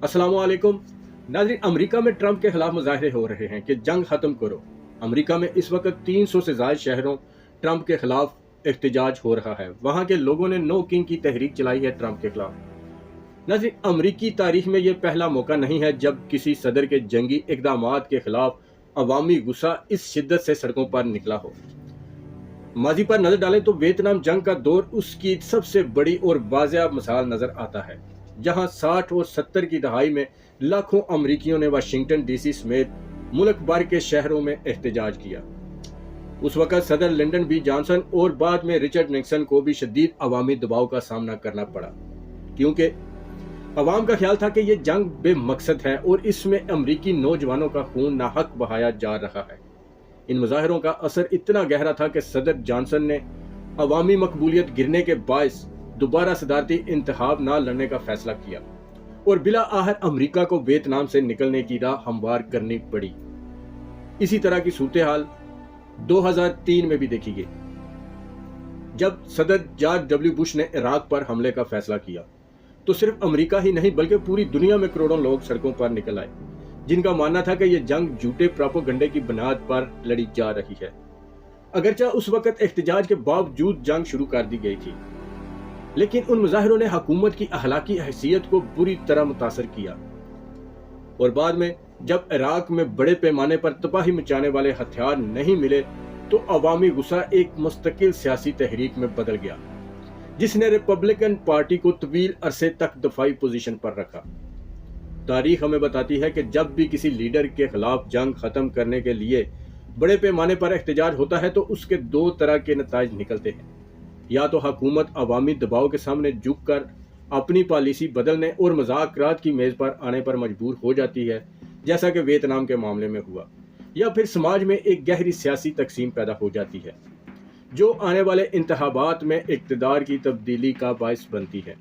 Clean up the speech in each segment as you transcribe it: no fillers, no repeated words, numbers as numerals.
अस्सलाम वालेकुम नाज़रीन। अमेरिका में ट्रंप के खिलाफ मुजाहरे हो रहे हैं कि जंग खत्म करो। अमेरिका में इस वक्त 300 से ज़ायद शहरों ट्रंप के खिलाफ एहतजाज हो रहा है। वहाँ के लोगों ने नो किंग की तहरीक चलाई है ट्रंप के खिलाफ। नाज़रीन, अमेरिकी तारीख में यह पहला मौका नहीं है जब किसी सदर के जंगी इक़दामात के खिलाफ अवामी गुस्सा इस शिद्दत से सड़कों पर निकला हो। माजी पर नजर डालें तो वियतनाम जंग का दौर उसकी सबसे बड़ी और वाज़ेह मिसाल नजर आता है, जहां 60 और 70 की दहाई में लाखों अमरीकियों ने वाशिंगटन डीसी समेत मुल्क भर के शहरों में एहतजाज किया। उस वक़्त सदर लिंडन बी जॉनसन और बाद में रिचर्ड निक्सन को भी शदीद अवामी दबाव का सामना करना पड़ा, क्योंकि अवाम का ख्याल था कि यह जंग बेमकसद है और इसमें अमरीकी नौजवानों का खून नाहक बहाया जा रहा है। इन मुजाहरों का असर इतना गहरा था कि सदर जॉनसन ने अवामी मकबूलियत गिरने के बायस दोबारा सदारती इंतखाब न लड़ने का फैसला किया और बिला आहर अमरीका को वियतनाम से निकलने की राह हमवार करनी पड़ी। इसी तरह की सूरत हाल 2003 में भी देखी गई, जब सदर जॉर्ज डब्ल्यू बुश ने इराक पर हमले का फैसला किया तो सिर्फ अमरीका ही नहीं बल्कि पूरी दुनिया में करोड़ों लोग सड़कों पर निकल आए, जिनका मानना था कि यह जंग झूठे प्रोपेगेंडे की बुनियाद पर लड़ी जा रही है। अगरचे उस वक्त एहतजाज के बावजूद जंग शुरू कर दी गई थी, लेकिन उन मुजाहिरों ने हुकूमत की अखलाकी हैसियत को बुरी तरह मुतासर किया और बाद में जब इराक में बड़े पैमाने पर तबाही मचाने वाले हथियार नहीं मिले तो अवामी गुस्सा एक मुस्तकिल सियासी तहरीक में बदल गया, जिसने रिपब्लिकन पार्टी को तवील अरसे तक दफाई पोजीशन पर रखा। तारीख हमें बताती है कि जब भी किसी लीडर के खिलाफ जंग खत्म करने के लिए बड़े पैमाने पर एहतजाज होता है तो उसके दो तरह के नताइज निकलते हैं। या तो हुकूमत अवामी दबाव के सामने झुककर अपनी पॉलिसी बदलने और मुज़ाकरात की मेज़ पर आने पर मजबूर हो जाती है, जैसा कि वियतनाम के मामले में हुआ, या फिर समाज में एक गहरी सियासी तकसीम पैदा हो जाती है जो आने वाले इंतखाबात में इक़्तिदार की तब्दीली का बायस बनती है।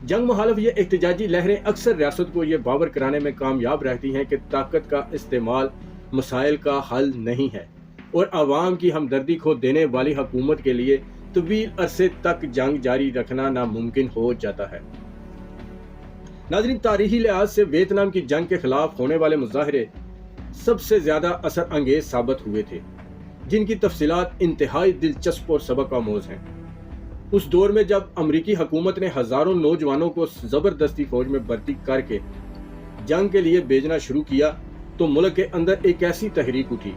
जंग मुखालिफ ये एहतजाजी लहरें अक्सर रियासत को ये बावर कराने में कामयाब रहती हैं कि ताकत का इस्तेमाल मसाइल का हल नहीं है और आवाम की हमदर्दी को देने वाली हुकूमत के लिए तवील अरसे तक जंग जारी रखना नामुमकिन हो जाता है। नाज़रीन, तारीखी लिहाज से वियतनाम की जंग के खिलाफ होने वाले मुजाहरे सबसे ज्यादा असर अंगेज साबित हुए थे, जिनकी तफसीलात इंतहाई दिलचस्प और सबक आमोज हैं। उस दौर में जब अमरीकी हुकूमत ने हजारों नौजवानों को जबरदस्ती फौज में भर्ती करके जंग के लिए भेजना शुरू किया तो मुल्क के अंदर एक ऐसी तहरीक उठी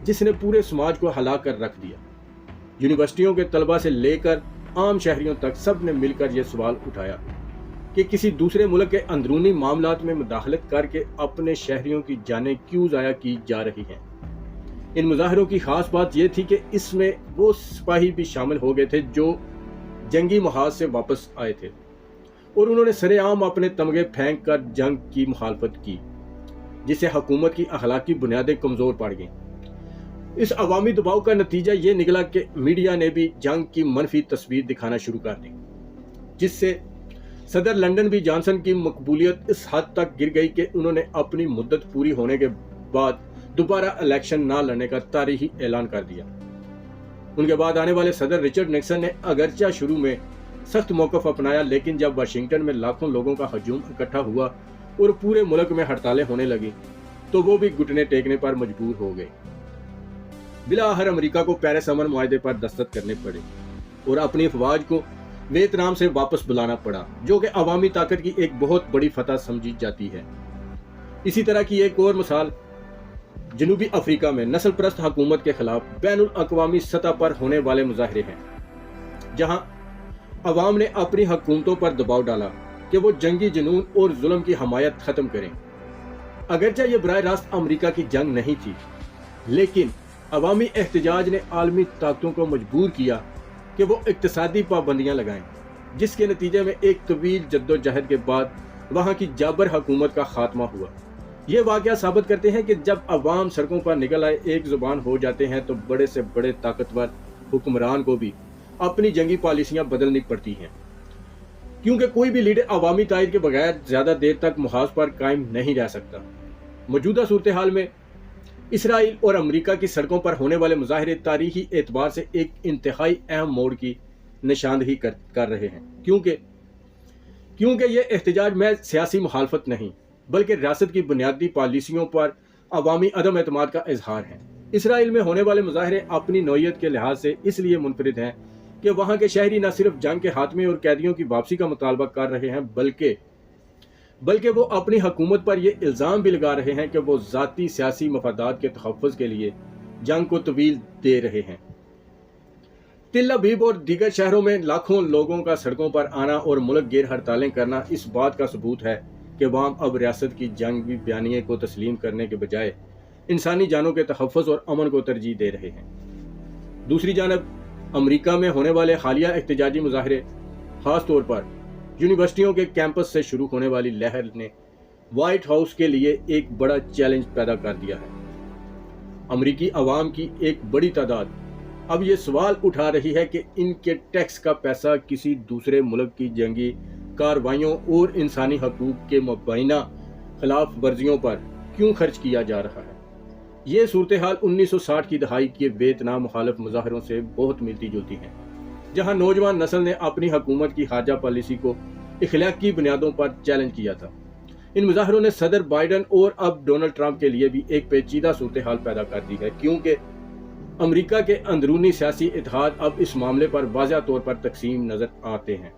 जिसने पूरे समाज को हिला कर रख दिया। यूनिवर्सिटियों के तलबा से लेकर आम शहरियों तक सब ने मिलकर यह सवाल उठाया कि किसी दूसरे मुल्क के अंदरूनी मामलात में मुदाखलत करके अपने शहरियों की जानें क्यों ज़ाया की जा रही हैं। इन मुजाहरों की खास बात यह थी कि इसमें वो सिपाही भी शामिल हो गए थे जो जंगी महाज से वापस आए थे और उन्होंने सरेआम अपने तमगे फेंक कर जंग की मुखालफत की, जिससे हुकूमत की अखलाकी बुनियादें कमजोर पड़ गईं। इस अवामी दबाव का नतीजा ये निकला कि मीडिया ने भी जंग की मनफी तस्वीर दिखाना शुरू कर दी, जिससे सदर लिंडन बी जॉनसन की मकबूलियत इस हद तक गिर गई कि उन्होंने अपनी मुद्दत पूरी होने के बाद दोबारा इलेक्शन ना लड़ने का तारीखी ऐलान कर दिया। उनके बाद आने वाले सदर रिचर्ड निक्सन ने अगरचे शुरू में सख्त मौक़िफ़ अपनाया, लेकिन जब वाशिंगटन में लाखों लोगों का हजूम इकट्ठा हुआ और पूरे मुल्क में हड़तालें होने लगी तो वो भी घुटने टेकने पर मजबूर हो गए। बिला आहर अमरीका को पेरिस अमन मुआहदे पर दस्तखत करने पड़े और अपनी अफवाज को वियतनाम से वापस बुलाना पड़ा, जो कि अवामी ताकत की एक बहुत बड़ी फतह समझी जाती है। इसी तरह की एक और मिसाल जनूबी अफ्रीका में नस्ल परस्त हुकूमत के खिलाफ बैनुल अक़वामी सतह पर होने वाले मुजाहरे हैं, जहां अवाम ने अपनी हुकूमतों पर दबाव डाला कि वो जंगी जुनून और जुल्म की हमायत खत्म करें। अगरचे ये बराह रास्त अमरीका की जंग नहीं थी, लेकिन अवामी एहतजाज ने आलमी ताकतों को मजबूर किया कि वो इक्तिसादी पाबंदियां लगाएं, जिसके नतीजे में एक तवील जद्दोजहद के बाद वहां की जाबर हुकूमत का खात्मा हुआ। ये वाक़या साबित करते हैं कि जब अवाम सड़कों पर निकल आए, एक जुबान हो जाते हैं, तो बड़े से बड़े ताकतवर हुक्मरान को भी अपनी जंगी पॉलिसियां बदलनी पड़ती हैं, क्योंकि कोई भी लीडर अवामी तायद के बगैर ज़्यादा देर तक मुहाज पर कायम नहीं रह सकता। मौजूदा सूरत हाल में इसराइल और अमरीका की सड़कों पर होने वाले मुजाहरे तारीखी एतबार से एक इंतहाई अहम मोड़ की निशानदही कर रहे हैं, क्योंकि کیونکہ یہ احتجاج محض سیاسی مخالفت نہیں بلکہ ریاست کی بنیادی پالیسیوں پر عوامی عدم اعتماد کا اظہار ہے۔ اسرائیل میں ہونے والے مظاہرے اپنی نوعیت کے لحاظ سے اس لیے منفرد ہیں کہ وہاں کے شہری نہ صرف جنگ کے خاتمے اور قیدیوں کی واپسی کا مطالبہ کر رہے ہیں بلکہ وہ اپنی حکومت پر یہ الزام بھی لگا رہے ہیں کہ وہ ذاتی سیاسی مفادات کے تحفظ کے لیے جنگ کو طویل دے رہے ہیں۔ تل ابیب اور دیگر شہروں میں لاکھوں لوگوں کا سڑکوں پر آنا اور ملک گیر ہڑتالیں کرنا اس بات کا ثبوت ہے کہ عوام اب ریاست کی جنگی بیانیے کو تسلیم کرنے کے بجائے انسانی جانوں کے تحفظ اور امن کو ترجیح دے رہے ہیں۔ دوسری جانب امریکہ میں ہونے والے حالیہ احتجاجی مظاہرے، خاص طور پر یونیورسٹیوں کے کیمپس سے شروع ہونے والی لہر نے وائٹ ہاؤس کے لیے ایک بڑا چیلنج پیدا کر دیا ہے۔ امریکی عوام کی ایک بڑی تعداد اب یہ سوال اٹھا رہی ہے کہ ان کے ٹیکس کا پیسہ کسی دوسرے ملک کی جنگی کارروائیوں اور انسانی حقوق کے مبینہ خلاف ورزیوں پر کیوں خرچ کیا جا رہا ہے۔ یہ صورتحال 1960 کی دہائی کے ویتنام مخالف مظاہروں سے بہت ملتی جلتی ہے، جہاں نوجوان نسل نے اپنی حکومت کی خارجہ پالیسی کو اخلاقی بنیادوں پر چیلنج کیا تھا۔ ان مظاہروں نے صدر بائیڈن اور اب ڈونلڈ ٹرمپ کے لیے بھی ایک پیچیدہ صورتحال پیدا کر دی ہے، کیونکہ امریکہ کے اندرونی سیاسی اتحاد اب اس معاملے پر واضح طور پر تقسیم نظر آتے ہیں۔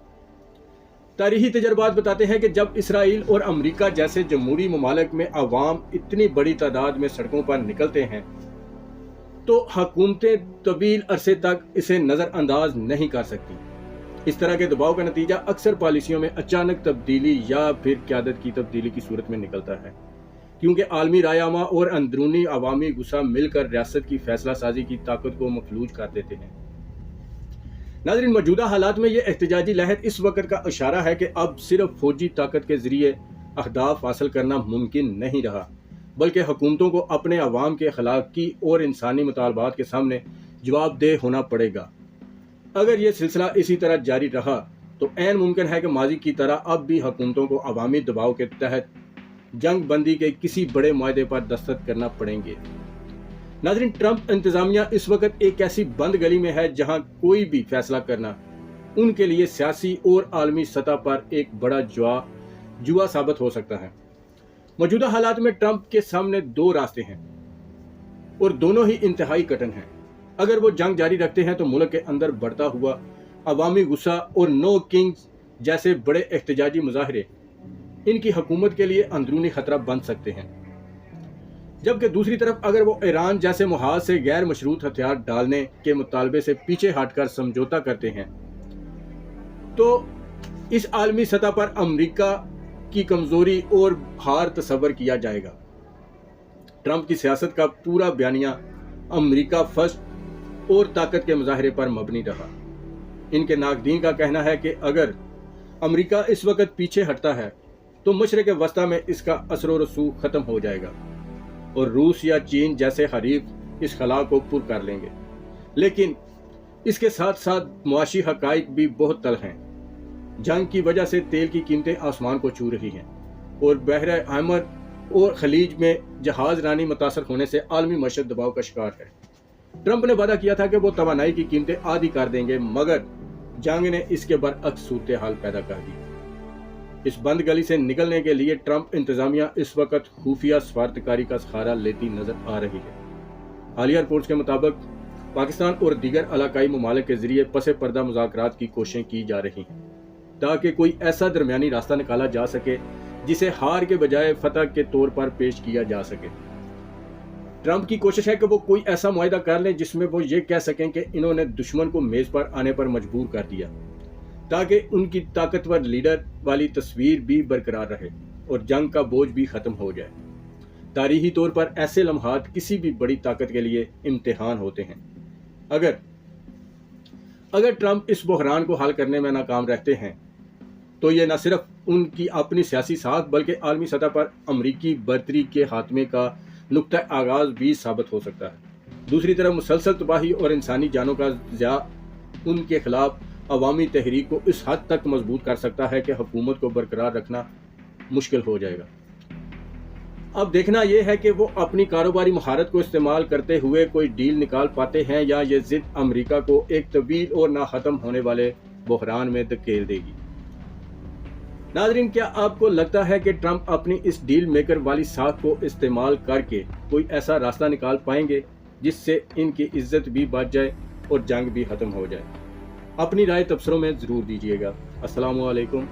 تاریخی تجربات بتاتے ہیں کہ جب اسرائیل اور امریکہ جیسے جمہوری ممالک میں عوام اتنی بڑی تعداد میں سڑکوں پر نکلتے ہیں تو حکومتیں طویل عرصے تک اسے نظر انداز نہیں کر سکتی۔ اس طرح کے دباؤ کا نتیجہ اکثر پالیسیوں میں اچانک تبدیلی یا پھر قیادت کی تبدیلی کی صورت میں نکلتا ہے، کیونکہ عالمی رائے عامہ اور اندرونی عوامی غصہ مل کر ریاست کی فیصلہ سازی کی طاقت کو مفلوج کر دیتے ہیں۔ ناظرین، موجودہ حالات میں یہ احتجاجی لہر اس وقت کا اشارہ ہے کہ اب صرف فوجی طاقت کے ذریعے اہداف حاصل کرنا ممکن نہیں رہا، بلکہ حکومتوں کو اپنے عوام کے اخلاقی اور انسانی مطالبات کے سامنے جواب دہ ہونا پڑے گا۔ اگر یہ سلسلہ اسی طرح جاری رہا تو عین ممکن ہے کہ ماضی کی طرح اب بھی حکومتوں کو عوامی دباؤ کے تحت جنگ بندی کے کسی بڑے معاہدے پر دستخط کرنا پڑیں گے۔ ناظرین، ٹرمپ انتظامیہ اس وقت ایک ایسی بند گلی میں ہے جہاں کوئی بھی فیصلہ کرنا ان کے لیے سیاسی اور عالمی سطح پر ایک بڑا جوا ثابت ہو سکتا ہے۔ موجودہ حالات میں ٹرمپ کے سامنے دو راستے ہیں اور دونوں ہی انتہائی کٹن ہیں۔ اگر وہ جنگ جاری رکھتے ہیں تو ملک کے اندر بڑھتا ہوا عوامی غصہ اور نو کنگز جیسے بڑے احتجاجی مظاہرے ان کی حکومت کے لیے اندرونی خطرہ بن سکتے ہیں، جبکہ دوسری طرف اگر وہ ایران جیسے محاذ سے غیر مشروط ہتھیار ڈالنے کے مطالبے سے پیچھے ہٹ کر سمجھوتا کرتے ہیں تو اس عالمی سطح پر امریکہ کی کمزوری اور ہار تصور کیا جائے گا۔ ٹرمپ کی سیاست کا پورا بیانیہ امریکہ فرسٹ اور طاقت کے مظاہرے پر مبنی رہا۔ ان کے ناقدین کا کہنا ہے کہ اگر امریکہ اس وقت پیچھے ہٹتا ہے تو مشرق وسطی میں اس کا اثر و رسوخ ختم ہو جائے گا اور روس یا چین جیسے حریف اس خلا کو پر کر لیں گے۔ لیکن اس کے ساتھ ساتھ معاشی حقائق بھی بہت تلخ ہیں۔ جنگ کی وجہ سے تیل کی قیمتیں آسمان کو چھو رہی ہیں اور بحر احمر اور خلیج میں جہاز رانی متاثر ہونے سے عالمی معیشت دباؤ کا شکار ہے۔ ٹرمپ نے وعدہ کیا تھا کہ وہ توانائی کی قیمتیں آدھی کر دیں گے، مگر جنگ نے اس کے برعکس صورتحال پیدا کر دی۔ اس بند گلی سے نکلنے کے لیے ٹرمپ انتظامیہ اس وقت خفیہ سفارتکاری کا سہارا لیتی نظر آ رہی ہے۔ حالیہ رپورٹس کے مطابق پاکستان اور دیگر علاقائی ممالک کے ذریعے پس پردہ مذاکرات کی کوششیں کی جا رہی ہیں تاکہ کوئی ایسا درمیانی راستہ نکالا جا سکے جسے ہار کے بجائے فتح کے طور پر پیش کیا جا سکے۔ ٹرمپ کی کوشش ہے کہ وہ کوئی ایسا معاہدہ کر لیں جس میں وہ یہ کہہ سکیں کہ انہوں نے دشمن کو میز پر آنے پر مجبور کر دیا، تاکہ ان کی طاقتور لیڈر والی تصویر بھی برقرار رہے اور جنگ کا بوجھ بھی ختم ہو جائے۔ تاریخی طور پر ایسے لمحات کسی بھی بڑی طاقت کے لیے امتحان ہوتے ہیں۔ اگر ٹرمپ اس بحران کو حل کرنے میں ناکام رہتے ہیں تو یہ نہ صرف ان کی اپنی سیاسی ساکھ بلکہ عالمی سطح پر امریکی برتری کے خاتمے کا نقطہ آغاز بھی ثابت ہو سکتا ہے۔ دوسری طرف مسلسل تباہی اور انسانی جانوں کا ضیاع ان کے خلاف عوامی تحریک کو اس حد تک مضبوط کر سکتا ہے کہ حکومت کو برقرار رکھنا مشکل ہو جائے گا۔ اب دیکھنا یہ ہے کہ وہ اپنی کاروباری مہارت کو استعمال کرتے ہوئے کوئی ڈیل نکال پاتے ہیں یا یہ ضد امریکہ کو ایک طویل اور نہ ختم ہونے والے بحران میں دھکیل دے گی۔ नाज़रीन, क्या आपको लगता है कि ट्रंप अपनी इस डील मेकर वाली साख को इस्तेमाल करके कोई ऐसा रास्ता निकाल पाएंगे जिससे इनकी इज्जत भी बच जाए और जंग भी ख़त्म हो जाए? अपनी राय तबसरों में ज़रूर दीजिएगा। अस्सलामु अलैकुम।